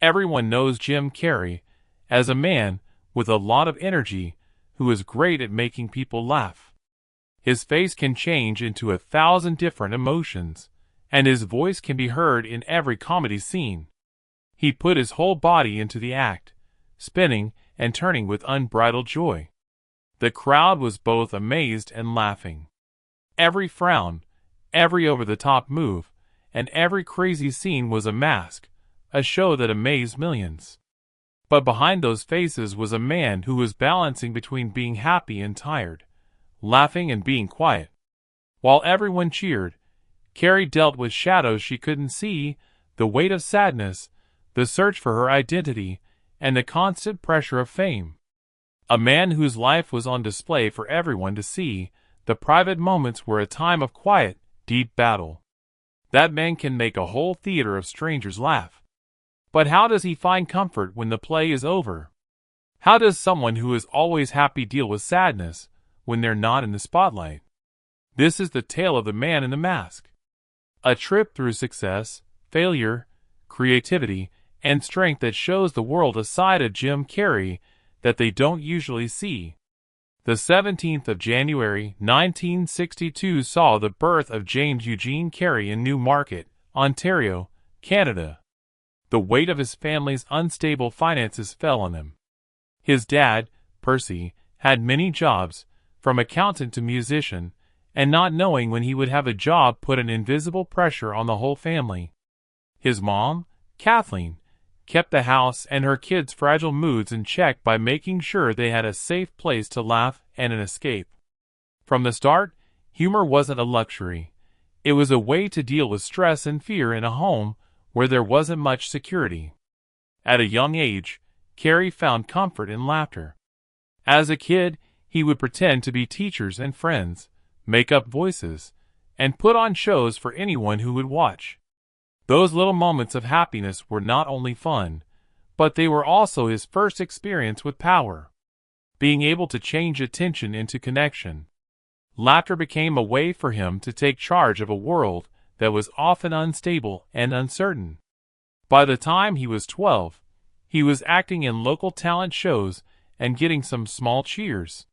Everyone knows Jim Carrey as a man with a lot of energy who is great at making people laugh. His face can change into 1,000 different emotions, and his voice can be heard in every comedy scene. He put his whole body into the act, spinning and turning with unbridled joy. The crowd was both amazed and laughing. Every frown, every over-the-top move, and every crazy scene was a mask, a show that amazed millions. But behind those faces was a man who was balancing between being happy and tired, laughing and being quiet. While everyone cheered, Carrie dealt with shadows she couldn't see, the weight of sadness, the search for her identity, and the constant pressure of fame. A man whose life was on display for everyone to see, the private moments were a time of quiet, deep battle. That man can make a whole theater of strangers laugh. But how does he find comfort when the play is over? How does someone who is always happy deal with sadness when they're not in the spotlight? This is the tale of the man in the mask. A trip through success, failure, creativity, and strength that shows the world a side of Jim Carrey that they don't usually see. The 17th of January, 1962 saw the birth of James Eugene Carrey in Newmarket, Ontario, Canada. The weight of his family's unstable finances fell on him. His dad, Percy, had many jobs, from accountant to musician, and not knowing when he would have a job put an invisible pressure on the whole family. His mom, Kathleen, kept the house and her kids' fragile moods in check by making sure they had a safe place to laugh and an escape. From the start, humor wasn't a luxury. It was a way to deal with stress and fear in a home where there wasn't much security. At a young age, Carrey found comfort in laughter. As a kid, he would pretend to be teachers and friends, make up voices, and put on shows for anyone who would watch. Those little moments of happiness were not only fun, but they were also his first experience with power. Being able to change attention into connection. Laughter became a way for him to take charge of a world that was often unstable and uncertain. By the time he was 12, he was acting in local talent shows and getting some small cheers.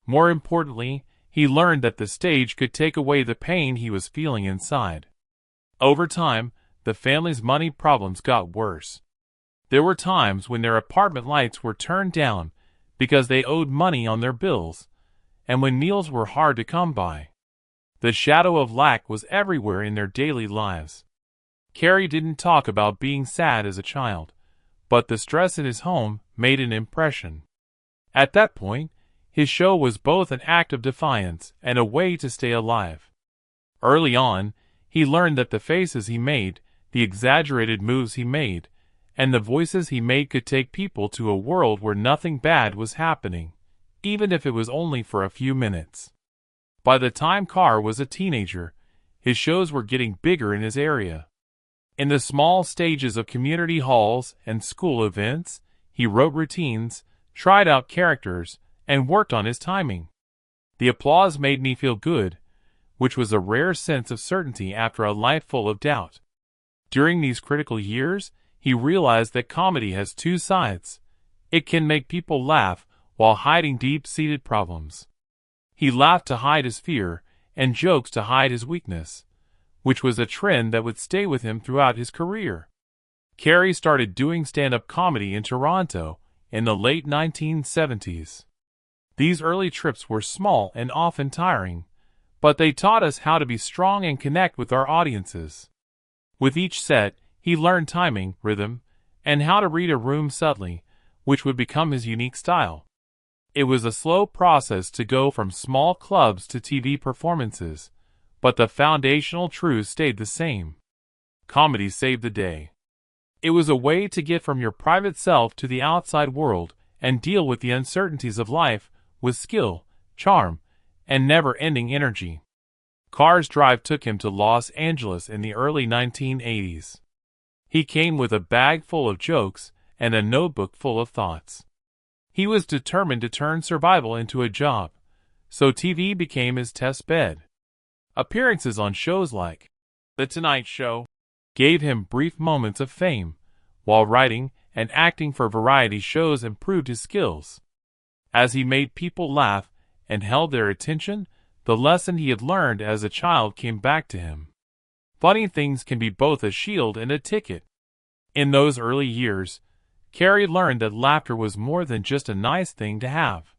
More importantly, he learned that the stage could take away the pain he was feeling inside. Over time, the family's money problems got worse. There were times when their apartment lights were turned down because they owed money on their bills, and when meals were hard to come by. The shadow of lack was everywhere in their daily lives. Carrey didn't talk about being sad as a child, but the stress in his home made an impression. At that point, his show was both an act of defiance and a way to stay alive. Early on, he learned that the faces he made, the exaggerated moves he made, and the voices he made could take people to a world where nothing bad was happening, even if it was only for a few minutes. By the time Carr was a teenager, his shows were getting bigger in his area. In the small stages of community halls and school events, he wrote routines, tried out characters, and worked on his timing. The applause made me feel good, which was a rare sense of certainty after a life full of doubt. During these critical years, he realized that comedy has two sides. It can make people laugh while hiding deep-seated problems. He laughed to hide his fear, and jokes to hide his weakness, which was a trend that would stay with him throughout his career. Carrey started doing stand-up comedy in Toronto in the late 1970s. These early trips were small and often tiring, but they taught us how to be strong and connect with our audiences. With each set, he learned timing, rhythm, and how to read a room subtly, which would become his unique style. It was a slow process to go from small clubs to TV performances, but the foundational truths stayed the same. Comedy saved the day. It was a way to get from your private self to the outside world and deal with the uncertainties of life with skill, charm, and never-ending energy. Carr's drive took him to Los Angeles in the early 1980s. He came with a bag full of jokes and a notebook full of thoughts. He was determined to turn survival into a job, so TV became his test bed. Appearances on shows like The Tonight Show gave him brief moments of fame, while writing and acting for variety shows improved his skills. As he made people laugh and held their attention, the lesson he had learned as a child came back to him. Funny things can be both a shield and a ticket. In those early years, Carrie learned that laughter was more than just a nice thing to have.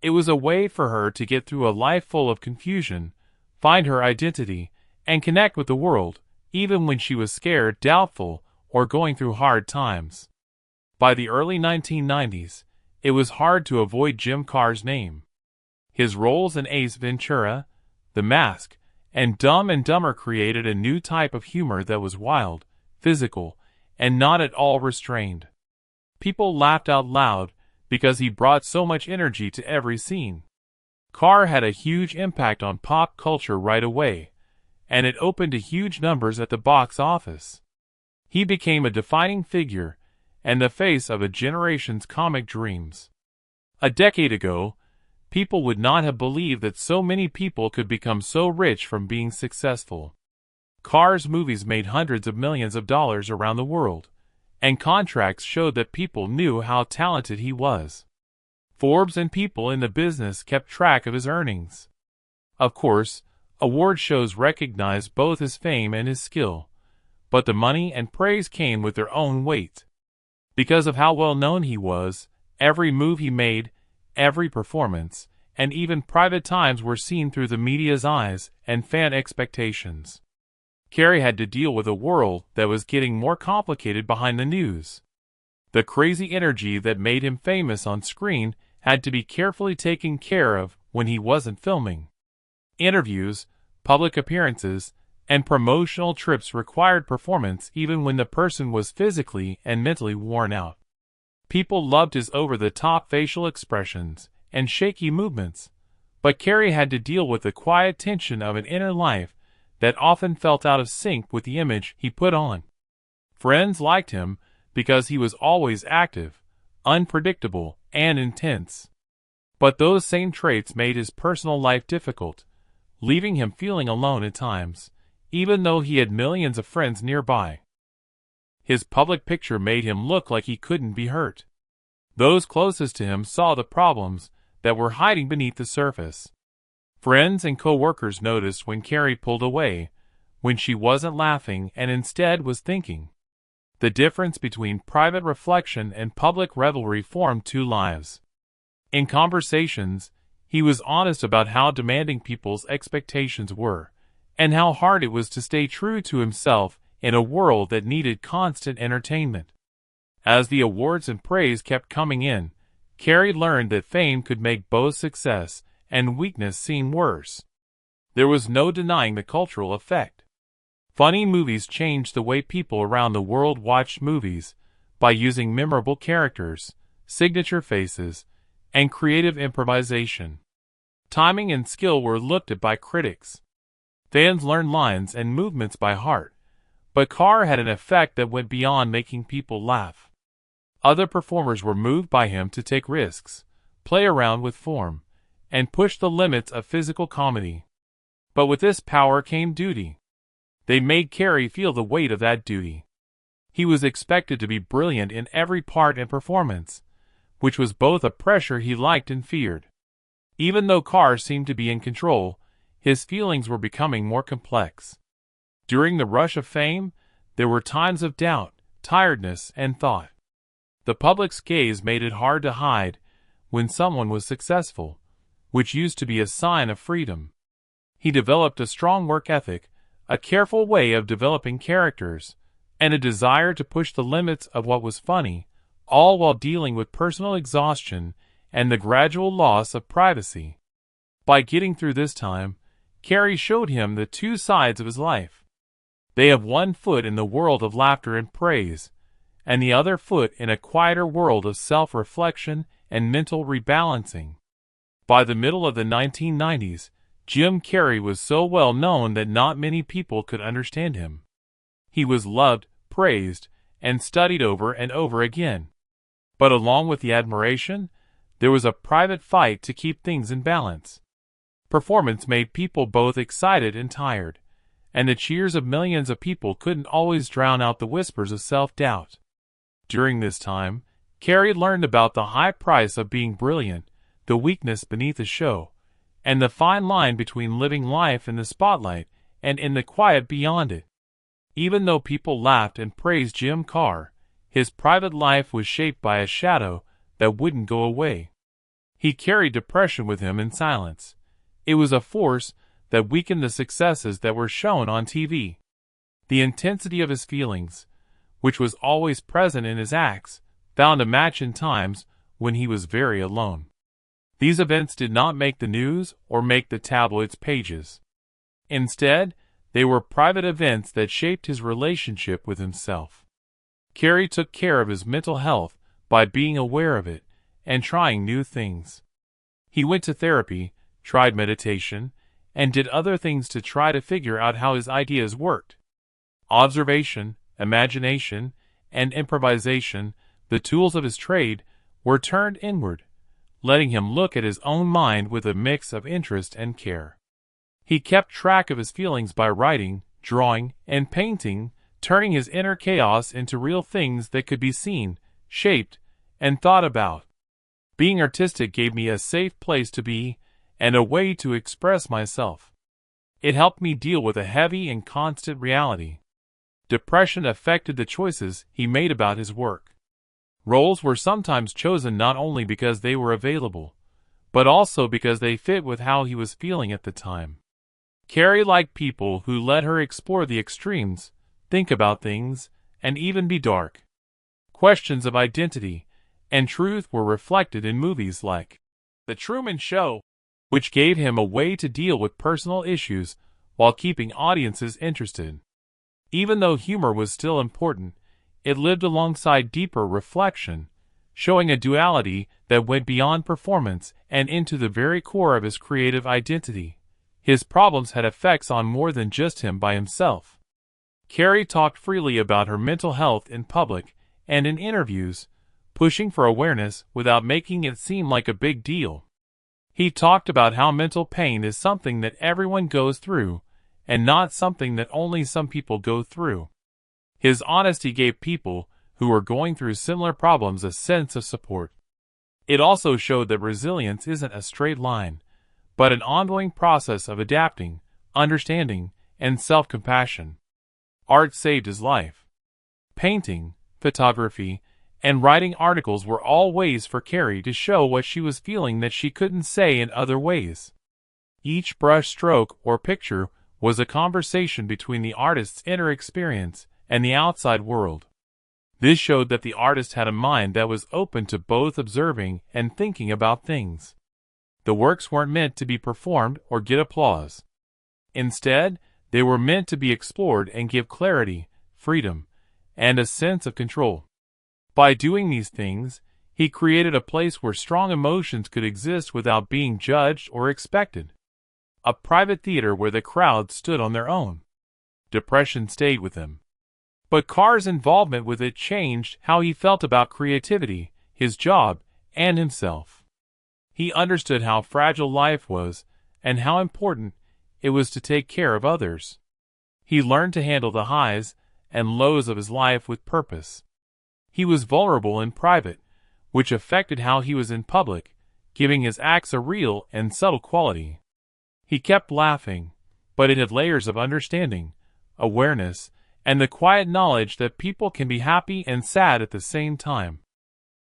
It was a way for her to get through a life full of confusion, find her identity, and connect with the world, even when she was scared, doubtful, or going through hard times. By the early 1990s, it was hard to avoid Jim Carrey's name. His roles in Ace Ventura, The Mask, and Dumb and Dumber created a new type of humor that was wild, physical, and not at all restrained. People laughed out loud because he brought so much energy to every scene. Carr had a huge impact on pop culture right away, and it opened to huge numbers at the box office. He became a defining figure and the face of a generation's comic dreams. A decade ago, people would not have believed that so many people could become so rich from being successful. Carr's movies made hundreds of millions of dollars around the world, and contracts showed that people knew how talented he was. Forbes and people in the business kept track of his earnings. Of course, award shows recognized both his fame and his skill, but the money and praise came with their own weight. Because of how well known he was, every move he made, every performance, and even private times were seen through the media's eyes and fan expectations. Carrey had to deal with a world that was getting more complicated behind the news. The crazy energy that made him famous on screen had to be carefully taken care of when he wasn't filming. Interviews, public appearances, and promotional trips required performance even when the person was physically and mentally worn out. People loved his over-the-top facial expressions and shaky movements, but Carrey had to deal with the quiet tension of an inner life that often felt out of sync with the image he put on. Friends liked him because he was always active, unpredictable, and intense. But those same traits made his personal life difficult, leaving him feeling alone at times, even though he had millions of friends nearby. His public picture made him look like he couldn't be hurt. Those closest to him saw the problems that were hiding beneath the surface. Friends and co-workers noticed when Carrey pulled away, when she wasn't laughing and instead was thinking. The difference between private reflection and public revelry formed two lives. In conversations, he was honest about how demanding people's expectations were, and how hard it was to stay true to himself in a world that needed constant entertainment. As the awards and praise kept coming in, Carrey learned that fame could make both success and weakness seem worse. There was no denying the cultural effect. Funny movies changed the way people around the world watched movies by using memorable characters, signature faces, and creative improvisation. Timing and skill were looked at by critics. Fans learned lines and movements by heart, but Carr had an effect that went beyond making people laugh. Other performers were moved by him to take risks, play around with form, and push the limits of physical comedy. But with this power came duty. They made Carrey feel the weight of that duty. He was expected to be brilliant in every part and performance, which was both a pressure he liked and feared. Even though Carr seemed to be in control, his feelings were becoming more complex. During the rush of fame, there were times of doubt, tiredness, and thought. The public's gaze made it hard to hide when someone was successful, which used to be a sign of freedom. He developed a strong work ethic, a careful way of developing characters, and a desire to push the limits of what was funny, all while dealing with personal exhaustion and the gradual loss of privacy. By getting through this time, Carrey showed him the two sides of his life. They have one foot in the world of laughter and praise, and the other foot in a quieter world of self-reflection and mental rebalancing. By the middle of the 1990s, Jim Carrey was so well known that not many people could understand him. He was loved, praised, and studied over and over again. But along with the admiration, there was a private fight to keep things in balance. Performance made people both excited and tired, and the cheers of millions of people couldn't always drown out the whispers of self-doubt. During this time, Carrey learned about the high price of being brilliant, the weakness beneath the show, and the fine line between living life in the spotlight and in the quiet beyond it. Even though people laughed and praised Jim Carrey, his private life was shaped by a shadow that wouldn't go away. He carried depression with him in silence. It was a force that weakened the successes that were shown on TV. The intensity of his feelings, which was always present in his acts, found a match in times when he was very alone. These events did not make the news or make the tabloids' pages. Instead, they were private events that shaped his relationship with himself. Carrey took care of his mental health by being aware of it and trying new things. He went to therapy, tried meditation, and did other things to try to figure out how his ideas worked. Observation, imagination, and improvisation, the tools of his trade, were turned inward, letting him look at his own mind with a mix of interest and care. He kept track of his feelings by writing, drawing, and painting, turning his inner chaos into real things that could be seen, shaped, and thought about. Being artistic gave me a safe place to be and a way to express myself. It helped me deal with a heavy and constant reality. Depression affected the choices he made about his work. Roles were sometimes chosen not only because they were available, but also because they fit with how he was feeling at the time. Carrey liked people who let her explore the extremes, think about things, and even be dark. Questions of identity and truth were reflected in movies like The Truman Show, which gave him a way to deal with personal issues while keeping audiences interested. Even though humor was still important, it lived alongside deeper reflection, showing a duality that went beyond performance and into the very core of his creative identity. His problems had effects on more than just him by himself. Carrey talked freely about her mental health in public and in interviews, pushing for awareness without making it seem like a big deal. He talked about how mental pain is something that everyone goes through, and not something that only some people go through. His honesty gave people who were going through similar problems a sense of support. It also showed that resilience isn't a straight line, but an ongoing process of adapting, understanding, and self-compassion. Art saved his life. Painting, photography, and writing articles were all ways for Carrey to show what she was feeling that she couldn't say in other ways. Each brush stroke or picture was a conversation between the artist's inner experience and the outside world. This showed that the artist had a mind that was open to both observing and thinking about things. The works weren't meant to be performed or get applause. Instead, they were meant to be explored and give clarity, freedom, and a sense of control. By doing these things, he created a place where strong emotions could exist without being judged or expected. A private theater where the crowd stood on their own. Depression stayed with him. But Carr's involvement with it changed how he felt about creativity, his job, and himself. He understood how fragile life was and how important it was to take care of others. He learned to handle the highs and lows of his life with purpose. He was vulnerable in private, which affected how he was in public, giving his acts a real and subtle quality. He kept laughing, but it had layers of understanding, awareness, and the quiet knowledge that people can be happy and sad at the same time.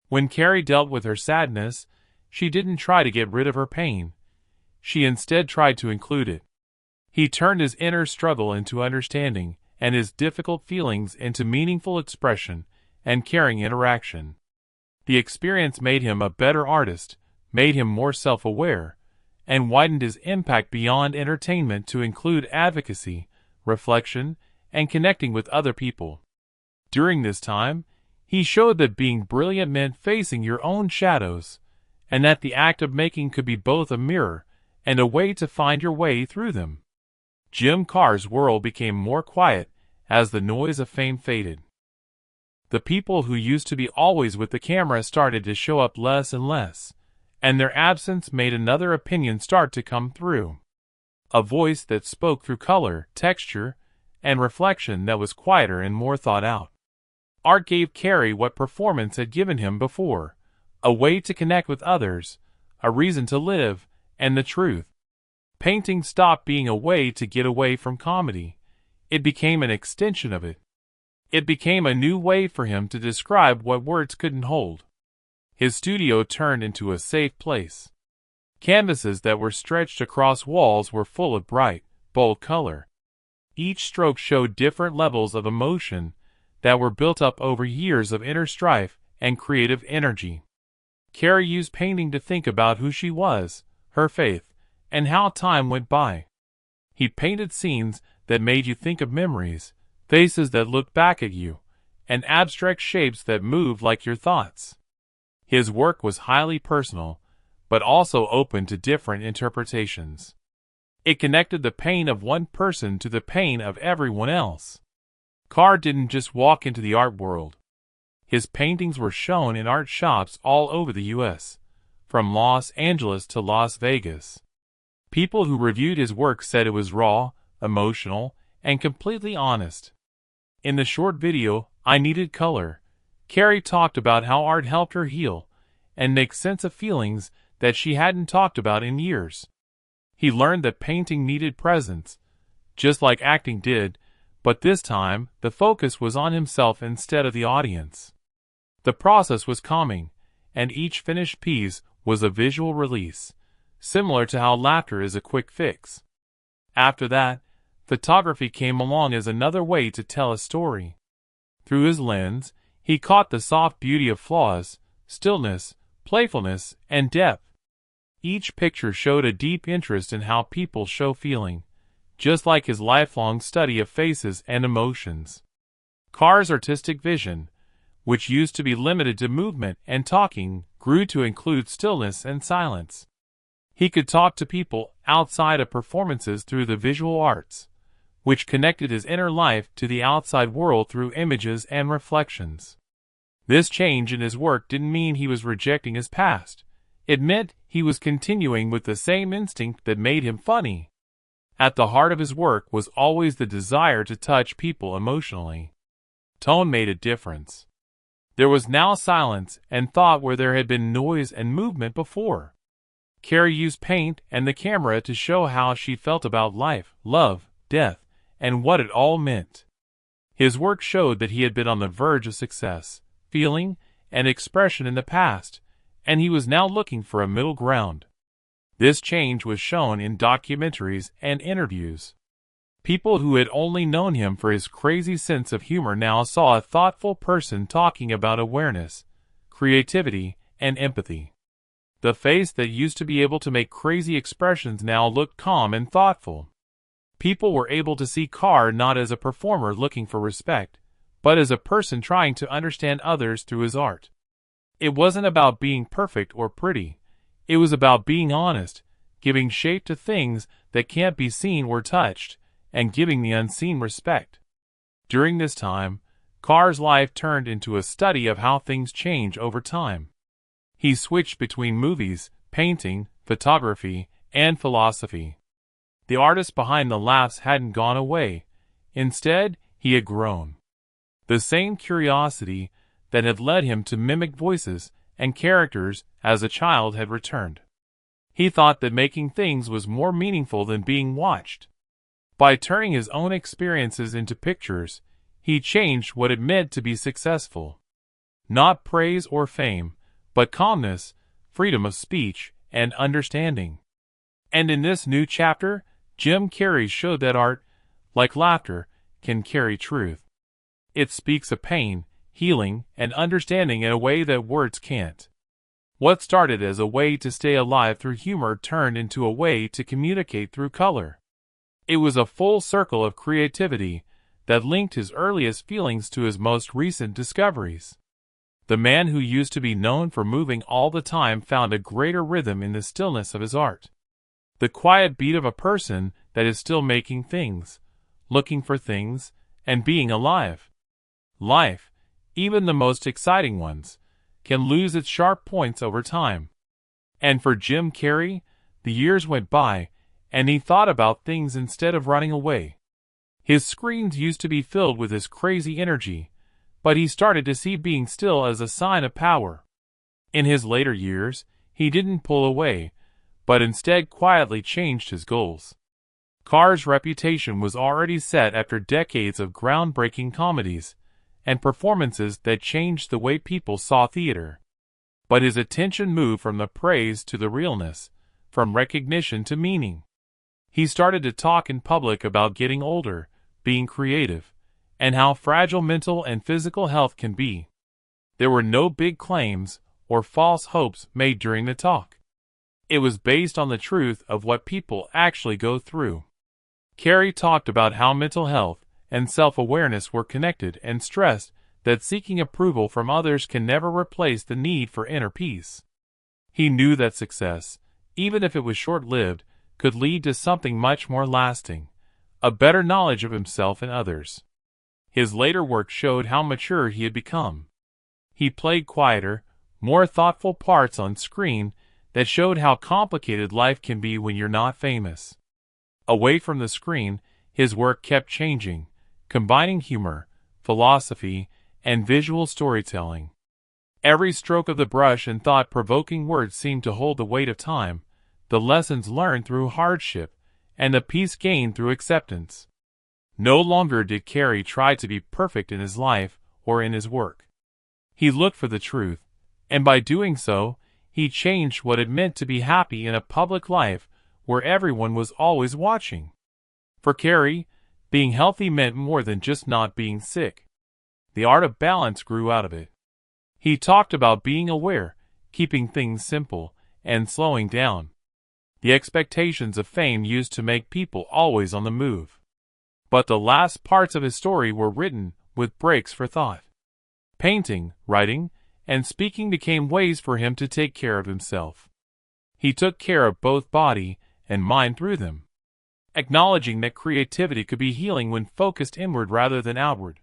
When Carrey dealt with her sadness, she didn't try to get rid of her pain. She instead tried to include it. He turned his inner struggle into understanding and his difficult feelings into meaningful expression and caring interaction. The experience made him a better artist, made him more self-aware, and widened his impact beyond entertainment to include advocacy, reflection, and connecting with other people. During this time, he showed that being brilliant meant facing your own shadows, and that the act of making could be both a mirror and a way to find your way through them. Jim Carrey's world became more quiet as the noise of fame faded. The people who used to be always with the camera started to show up less and less, and their absence made another opinion start to come through. A voice that spoke through color, texture, and reflection that was quieter and more thought out. Art gave Carrey what performance had given him before: a way to connect with others, a reason to live, and the truth. Painting stopped being a way to get away from comedy. It became an extension of it. It became a new way for him to describe what words couldn't hold. His studio turned into a safe place. Canvases that were stretched across walls were full of bright, bold color. Each stroke showed different levels of emotion that were built up over years of inner strife and creative energy. Carrey used painting to think about who she was, her faith, and how time went by. He painted scenes that made you think of memories, faces that looked back at you, and abstract shapes that moved like your thoughts. His work was highly personal, but also open to different interpretations. It connected the pain of one person to the pain of everyone else. Carr didn't just walk into the art world. His paintings were shown in art shops all over the U.S., from Los Angeles to Las Vegas. People who reviewed his work said it was raw, emotional, and completely honest. In the short video, I Needed Color, Carrey talked about how art helped her heal and make sense of feelings that she hadn't talked about in years. He learned that painting needed presence, just like acting did, but this time the focus was on himself instead of the audience. The process was calming, and each finished piece was a visual release, similar to how laughter is a quick fix. After that, photography came along as another way to tell a story. Through his lens, he caught the soft beauty of flaws, stillness, playfulness, and depth. Each picture showed a deep interest in how people show feeling, just like his lifelong study of faces and emotions. Carr's artistic vision, which used to be limited to movement and talking, grew to include stillness and silence. He could talk to people outside of performances through the visual arts, which connected his inner life to the outside world through images and reflections. This change in his work didn't mean he was rejecting his past. It meant he was continuing with the same instinct that made him funny. At the heart of his work was always the desire to touch people emotionally. Tone made a difference. There was now silence and thought where there had been noise and movement before. Carrey used paint and the camera to show how she felt about life, love, death, and what it all meant. His work showed that he had been on the verge of success, feeling, and expression in the past, and he was now looking for a middle ground. This change was shown in documentaries and interviews. People who had only known him for his crazy sense of humor now saw a thoughtful person talking about awareness, creativity, and empathy. The face that used to be able to make crazy expressions now looked calm and thoughtful. People were able to see Carr not as a performer looking for respect, but as a person trying to understand others through his art. It wasn't about being perfect or pretty. It was about being honest, giving shape to things that can't be seen or touched, and giving the unseen respect. During this time, Carr's life turned into a study of how things change over time. He switched between movies, painting, photography, and philosophy. The artist behind the laughs hadn't gone away. Instead, he had grown. The same curiosity that had led him to mimic voices and characters as a child had returned. He thought that making things was more meaningful than being watched. By turning his own experiences into pictures, he changed what it meant to be successful. Not praise or fame, but calmness, freedom of speech, and understanding. And in this new chapter, Jim Carrey showed that art, like laughter, can carry truth. It speaks of pain, healing, and understanding in a way that words can't. What started as a way to stay alive through humor turned into a way to communicate through color. It was a full circle of creativity that linked his earliest feelings to his most recent discoveries. The man who used to be known for moving all the time found a greater rhythm in the stillness of his art. The quiet beat of a person that is still making things, looking for things, and being alive. Life, even the most exciting ones, can lose its sharp points over time. And for Jim Carrey, the years went by, and he thought about things instead of running away. His screens used to be filled with his crazy energy, but he started to see being still as a sign of power. In his later years, he didn't pull away, but instead quietly changed his goals. Carr's reputation was already set after decades of groundbreaking comedies and performances that changed the way people saw theater. But his attention moved from the praise to the realness, from recognition to meaning. He started to talk in public about getting older, being creative, and how fragile mental and physical health can be. There were no big claims or false hopes made during the talk. It was based on the truth of what people actually go through. Carrey talked about how mental health and self-awareness were connected and stressed that seeking approval from others can never replace the need for inner peace. He knew that success, even if it was short-lived, could lead to something much more lasting, a better knowledge of himself and others. His later work showed how mature he had become. He played quieter, more thoughtful parts on screen that showed how complicated life can be when you're not famous. Away from the screen, his work kept changing, combining humor, philosophy, and visual storytelling. Every stroke of the brush and thought-provoking words seemed to hold the weight of time, the lessons learned through hardship, and the peace gained through acceptance. No longer did Carrey try to be perfect in his life or in his work. He looked for the truth, and by doing so, he changed what it meant to be happy in a public life where everyone was always watching. For Carrey, being healthy meant more than just not being sick. The art of balance grew out of it. He talked about being aware, keeping things simple, and slowing down. The expectations of fame used to make people always on the move. But the last parts of his story were written with breaks for thought. Painting, writing, and speaking became ways for him to take care of himself. He took care of both body and mind through them, acknowledging that creativity could be healing when focused inward rather than outward.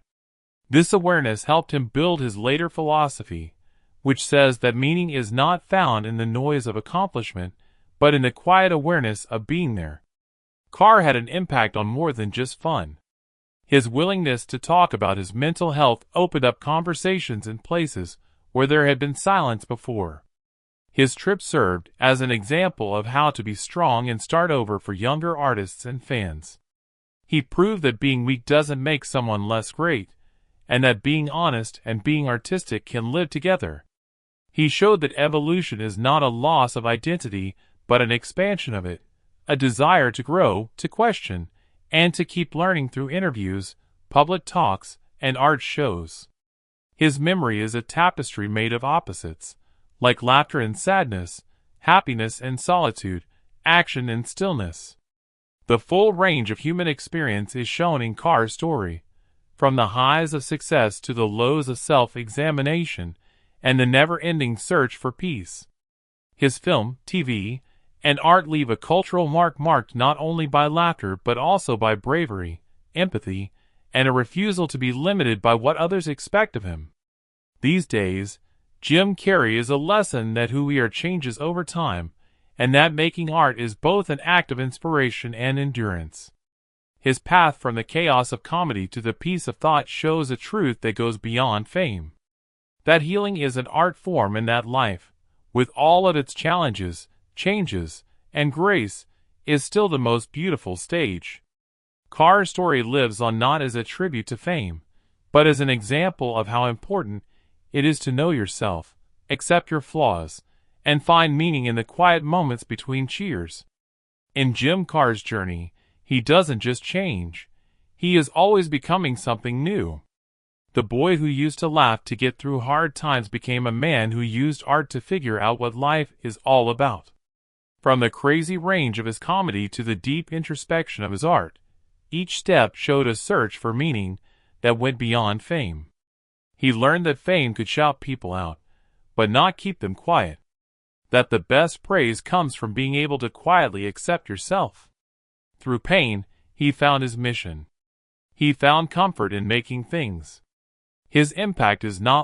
This awareness helped him build his later philosophy, which says that meaning is not found in the noise of accomplishment, but in the quiet awareness of being there. Carr had an impact on more than just fun. His willingness to talk about his mental health opened up conversations in places where there had been silence before. His trip served as an example of how to be strong and start over for younger artists and fans. He proved that being weak doesn't make someone less great, and that being honest and being artistic can live together. He showed that evolution is not a loss of identity, but an expansion of it, a desire to grow, to question, and to keep learning through interviews, public talks, and art shows. His memory is a tapestry made of opposites, like laughter and sadness, happiness and solitude, action and stillness. The full range of human experience is shown in Carr's story, from the highs of success to the lows of self-examination and the never-ending search for peace. His film, TV, and art leave a cultural mark marked not only by laughter but also by bravery, empathy, and a refusal to be limited by what others expect of him. These days, Jim Carrey is a lesson that who we are changes over time, and that making art is both an act of inspiration and endurance. His path from the chaos of comedy to the peace of thought shows a truth that goes beyond fame. That healing is an art form and that life, with all of its challenges, changes, and grace, is still the most beautiful stage. Carr's story lives on not as a tribute to fame, but as an example of how important it is to know yourself, accept your flaws, and find meaning in the quiet moments between cheers. In Jim Carr's journey, he doesn't just change, he is always becoming something new. The boy who used to laugh to get through hard times became a man who used art to figure out what life is all about. From the crazy range of his comedy to the deep introspection of his art, each step showed a search for meaning that went beyond fame. He learned that fame could shout people out, but not keep them quiet. That the best praise comes from being able to quietly accept yourself. Through pain, he found his mission. He found comfort in making things. His impact is not